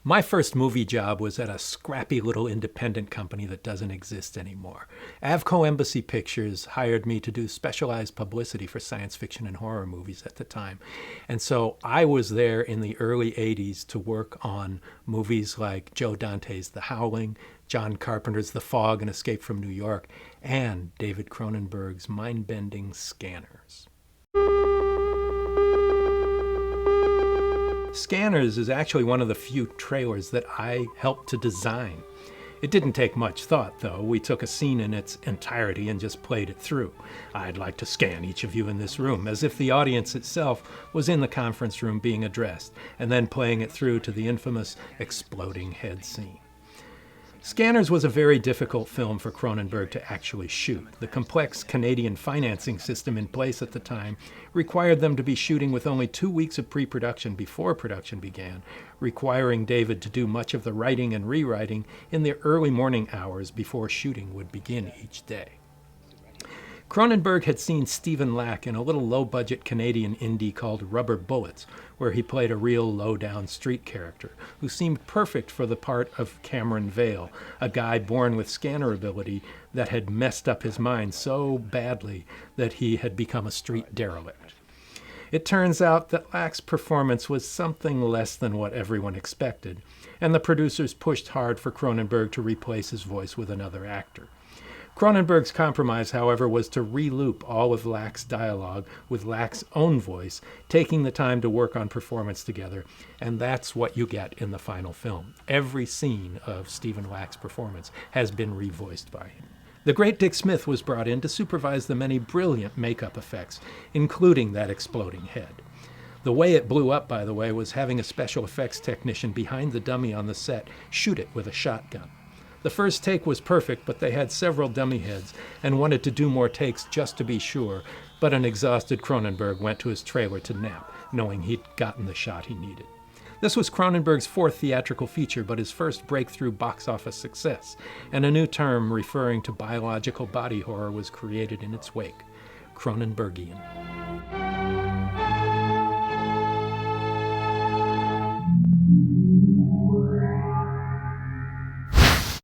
My first movie job was at a scrappy little independent company that doesn't exist anymore. Avco Embassy Pictures hired me to do specialized publicity for science fiction and horror movies at the time. And so I was there in the early 80s to work on movies like Joe Dante's The Howling, John Carpenter's The Fog and Escape from New York, and David Cronenberg's mind-bending Scanners. Scanners is actually one of the few trailers that I helped to design. It didn't take much thought, though. We took a scene in its entirety and just played it through. I'd like to scan each of you in this room, as if the audience itself was in the conference room being addressed, and then playing it through to the infamous exploding head scene. Scanners was a very difficult film for Cronenberg to actually shoot. The complex Canadian financing system in place at the time required them to be shooting with only 2 weeks of pre-production before production began, requiring David to do much of the writing and rewriting in the early morning hours before shooting would begin each day. Cronenberg had seen Stephen Lack in a little low-budget Canadian indie called Rubber Bullets, where he played a real low-down street character who seemed perfect for the part of Cameron Vale, a guy born with scanner ability that had messed up his mind so badly that he had become a street derelict. It turns out that Lack's performance was something less than what everyone expected, and the producers pushed hard for Cronenberg to replace his voice with another actor. Cronenberg's compromise, however, was to re-loop all of Lack's dialogue with Lack's own voice, taking the time to work on performance together, and that's what you get in the final film. Every scene of Stephen Lack's performance has been revoiced by him. The great Dick Smith was brought in to supervise the many brilliant makeup effects, including that exploding head. The way it blew up, by the way, was having a special effects technician behind the dummy on the set shoot it with a shotgun. The first take was perfect, but they had several dummy heads and wanted to do more takes just to be sure, but an exhausted Cronenberg went to his trailer to nap, knowing he'd gotten the shot he needed. This was Cronenberg's fourth theatrical feature, but his first breakthrough box office success, and a new term referring to biological body horror was created in its wake: Cronenbergian.